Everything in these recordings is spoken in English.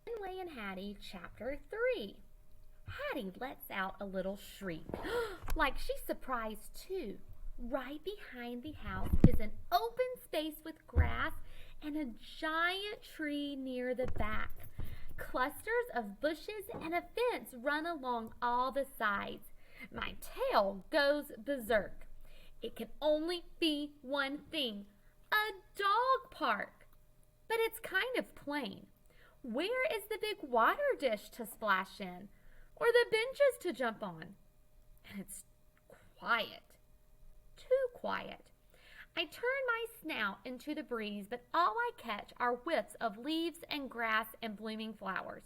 Fenway and Hattie, Chapter 3. Hattie lets out a little shriek, like she's surprised too. Right behind the house is an open space with grass and a giant tree near the back. Clusters of bushes and a fence run along all the sides. My tail goes berserk. It can only be one thing: a dog park. But it's kind of plain. Where is the big water dish to splash in? Or the benches to jump on? And it's quiet. Too quiet. I turn my snout into the breeze, but all I catch are whiffs of leaves and grass and blooming flowers.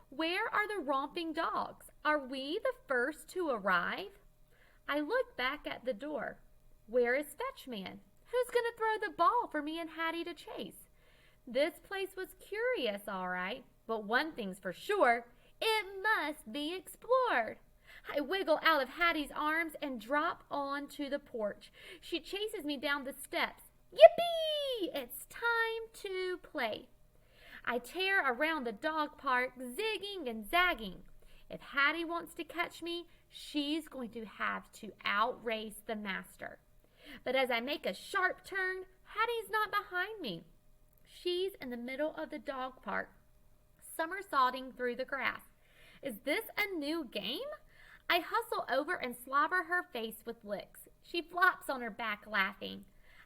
Where are the romping dogs? Are we the first to arrive? I look back at the door. Where is Fetchman? Who's going to throw the ball for me and Hattie to chase? This place was curious, all right, but one thing's for sure: it must be explored. I wiggle out of Hattie's arms and drop onto the porch. She chases me down the steps. Yippee! It's time to play. I tear around the dog park, zigging and zagging. If Hattie wants to catch me, she's going to have to outrace the master. But as I make a sharp turn, Hattie's not behind me. She's in the middle of the dog park, somersaulting through the grass. Is this a new game? I hustle over and slobber her face with licks. She flops on her back, laughing.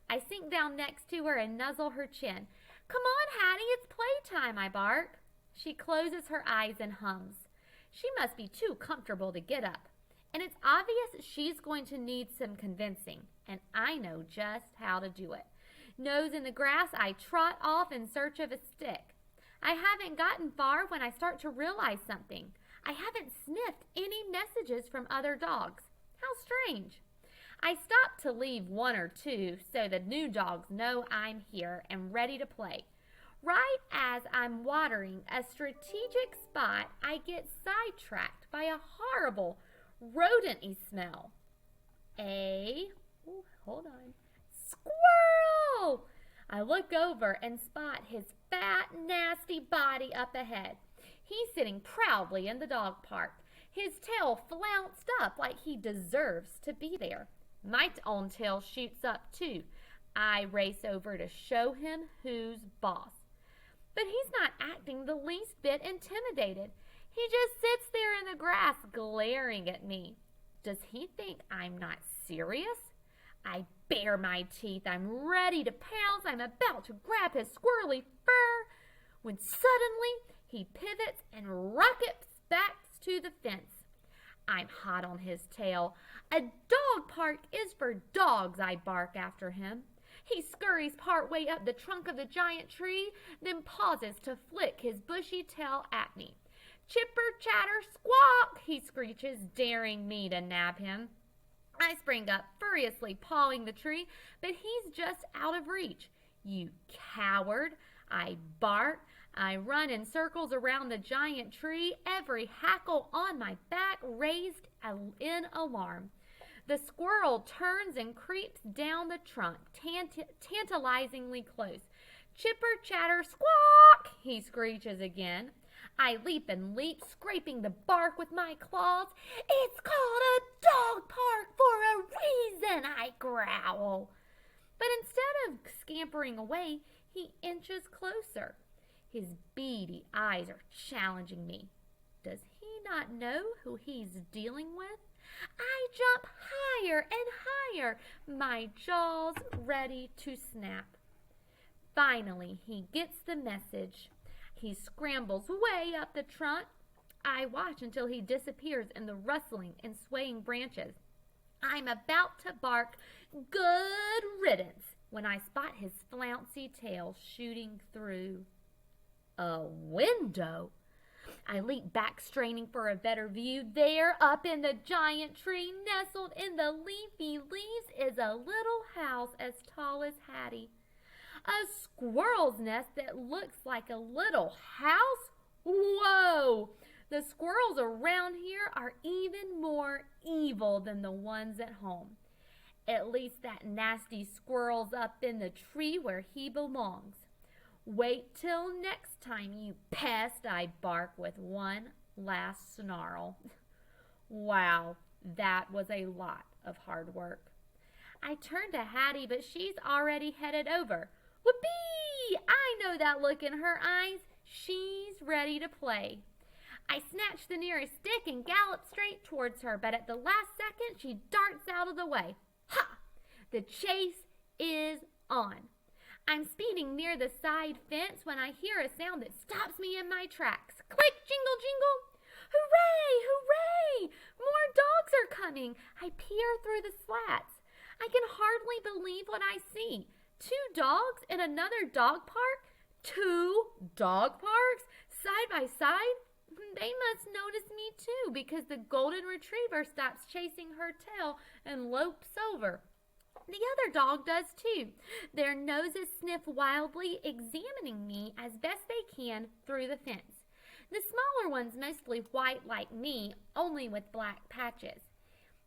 I sink down next to her and nuzzle her chin. Come on, Hattie, it's playtime, I bark. She closes her eyes and hums. She must be too comfortable to get up. And it's obvious she's going to need some convincing, and I know just how to do it. Nose in the grass, I trot off in search of a stick. I haven't gotten far when I start to realize something. I haven't sniffed any messages from other dogs. How strange. I stop to leave one or two so the new dogs know I'm here and ready to play. Right as I'm watering a strategic spot, I get sidetracked by a horrible rodent-y smell. Hold on. Squirrel! I look over and spot his fat, nasty body up ahead. He's sitting proudly in the dog park, his tail flounced up like he deserves to be there. My own tail shoots up too. I race over to show him who's boss. But he's not acting the least bit intimidated. He just sits there in the grass glaring at me. Does he think I'm not serious? I bare my teeth. I'm ready to pounce. I'm about to grab his squirrely fur when suddenly he pivots and rockets back to the fence. I'm hot on his tail. A dog park is for dogs, I bark after him. He scurries partway up the trunk of the giant tree, then pauses to flick his bushy tail at me. Chipper, chatter, squawk, he screeches, daring me to nab him. I spring up, furiously pawing the tree, but he's just out of reach. You coward, I bark. I run in circles around the giant tree, every hackle on my back raised in alarm. The squirrel turns and creeps down the trunk, tantalizingly close. Chipper, chatter, squawk, he screeches again. I leap and leap, scraping the bark with my claws. It's called a dog park for a reason, I growl. But instead of scampering away, he inches closer. His beady eyes are challenging me. Does he not know who he's dealing with? I jump higher and higher, my jaws ready to snap. Finally, he gets the message. He scrambles way up the trunk. I watch until he disappears in the rustling and swaying branches. I'm about to bark good riddance when I spot his flouncy tail shooting through a window. I leap back, straining for a better view. There, up in the giant tree, nestled in the leafy leaves, is a little house as tall as Hattie. A squirrel's nest that looks like a little house? Whoa! The squirrels around here are even more evil than the ones at home. At least that nasty squirrel's up in the tree where he belongs. Wait till next time, you pest, I bark with one last snarl. Wow, that was a lot of hard work. I turn to Hattie, but she's already headed over. Whoopee! I know that look in her eyes. She's ready to play. I snatch the nearest stick and gallop straight towards her, but at the last second, she darts out of the way. Ha! The chase is on. I'm speeding near the side fence when I hear a sound that stops me in my tracks. Click, jingle, jingle. Hooray, hooray! More dogs are coming. I peer through the slats. I can hardly believe what I see. 2 dogs in another dog park? 2 dog parks side by side? They must notice me too, because the golden retriever stops chasing her tail and lopes over. The other dog does too. Their noses sniff wildly, examining me as best they can through the fence. The smaller one's mostly white like me, only with black patches.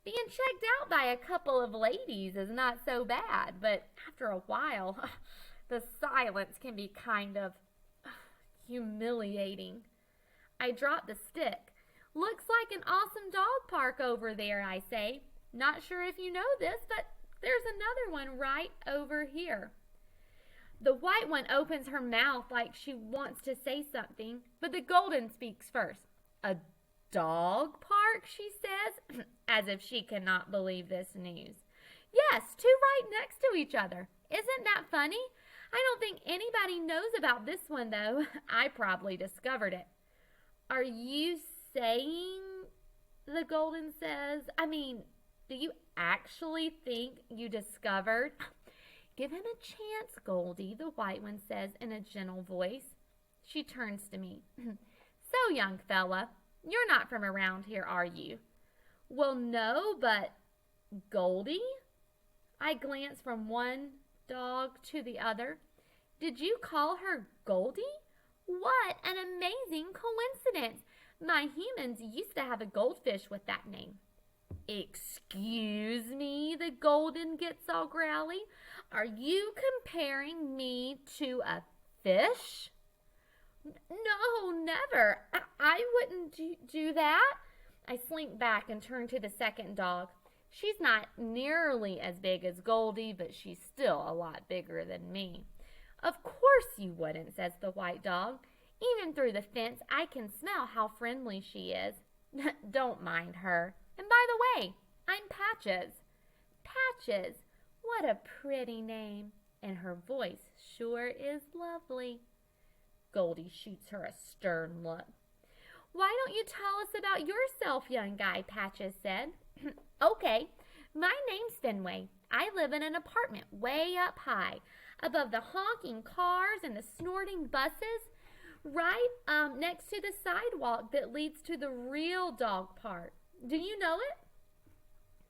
Being checked out by a couple of ladies is not so bad, but after a while, the silence can be kind of humiliating. I drop the stick. Looks like an awesome dog park over there, I say. Not sure if you know this, but there's another one right over here. The white one opens her mouth like she wants to say something, but the golden speaks first. A dog park, she says, as if she cannot believe this news. Yes, 2 right next to each other. Isn't that funny? I don't think anybody knows about this one, though. I probably discovered it. Are you saying, the golden says, do you actually think you discovered? Give him a chance, Goldie, the white one says in a gentle voice. She turns to me. So, young fella, you're not from around here, are you? Well, no, but Goldie? I glance from one dog to the other. Did you call her Goldie? What an amazing coincidence. My humans used to have a goldfish with that name. Excuse me, the golden gets all growly. Are you comparing me to a fish? No, never. I wouldn't do that. I slink back and turn to the second dog. She's not nearly as big as Goldie, but she's still a lot bigger than me. Of course you wouldn't, says the white dog. Even through the fence, I can smell how friendly she is. Don't mind her. And by the way, I'm Patches. Patches, what a pretty name. And her voice sure is lovely. Goldie shoots her a stern look. Why don't you tell us about yourself, young guy, Patches said. Okay, my name's Fenway. I live in an apartment way up high, above the honking cars and the snorting buses, right next to the sidewalk that leads to the real dog park. Do you know it?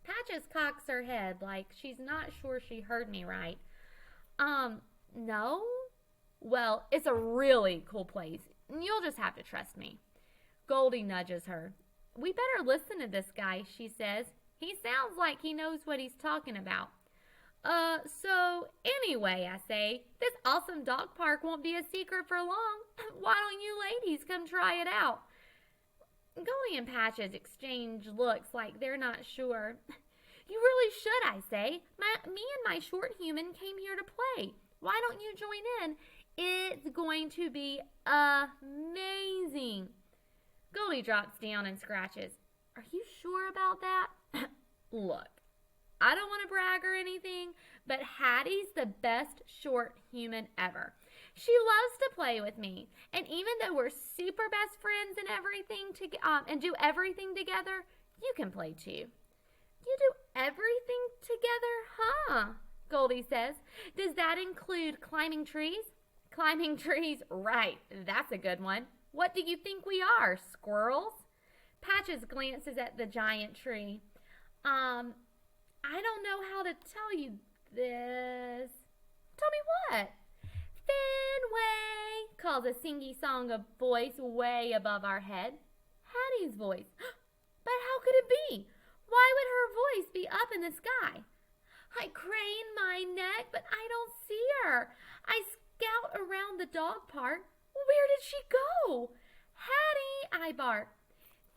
Patches cocks her head like she's not sure she heard me right. No? Well, it's a really cool place. You'll just have to trust me. Goldie nudges her. We better listen to this guy, she says. He sounds like he knows what he's talking about. So anyway, I say, this awesome dog park won't be a secret for long. Why don't you ladies come try it out? Goldie and Patches exchange looks like they're not sure. You really should, I say. Me and my short human came here to play. Why don't you join in? It's going to be amazing. Goldie drops down and scratches. Are you sure about that? Look, I don't want to brag or anything, but Hattie's the best short human ever. She loves to play with me, and even though we're super best friends and everything and do everything together, you can play too. You do everything together, huh? Goldie says. Does that include climbing trees? Climbing trees, right, that's a good one. What do you think we are, squirrels? Patches glances at the giant tree. I don't know how to tell you this. Tell me what? Fenway, calls a singy-song of voice way above our head. Hattie's voice. But how could it be? Why would her voice be up in the sky? I crane my neck, but I don't see her. I scout around the dog park. Where did she go? Hattie, I bark.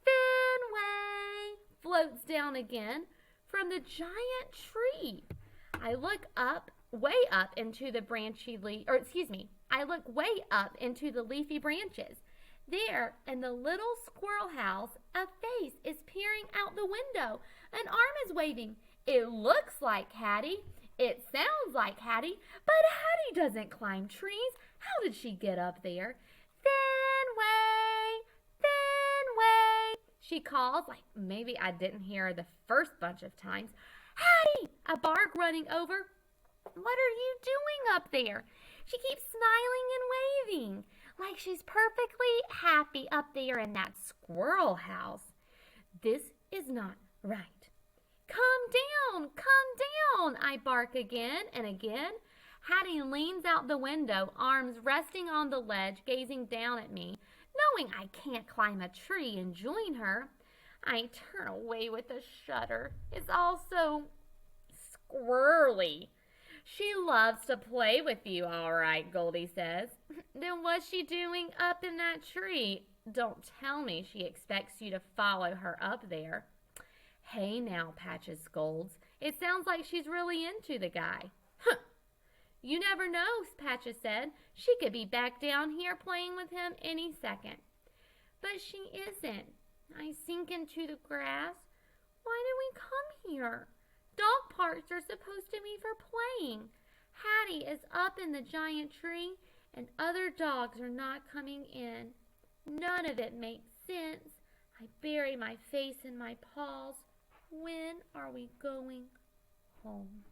Fenway floats down again from the giant tree. I look way up into the I look way up into the leafy branches. There, in the little squirrel house, a face is peering out the window. An arm is waving. It looks like Hattie. It sounds like Hattie, but Hattie doesn't climb trees. How did she get up there? Fenway! Fenway! She calls, like maybe I didn't hear her the first bunch of times. Hattie! I bark, running over. What are you doing up there? She keeps smiling and waving, like she's perfectly happy up there in that squirrel house. This is not right. Come down, I bark again and again. Hattie leans out the window, arms resting on the ledge, gazing down at me, knowing I can't climb a tree and join her. I turn away with a shudder. It's all so squirrely. She loves to play with you, all right, Goldie says. Then what's she doing up in that tree? Don't tell me she expects you to follow her up there. Hey now, Patches scolds. It sounds like she's really into the guy. Huh. You never know, Patches said. She could be back down here playing with him any second. But she isn't. I sink into the grass. Why did we come here? Dog parks are supposed to be for playing. Hattie is up in the giant tree, and other dogs are not coming in. None of it makes sense. I bury my face in my paws. When are we going home?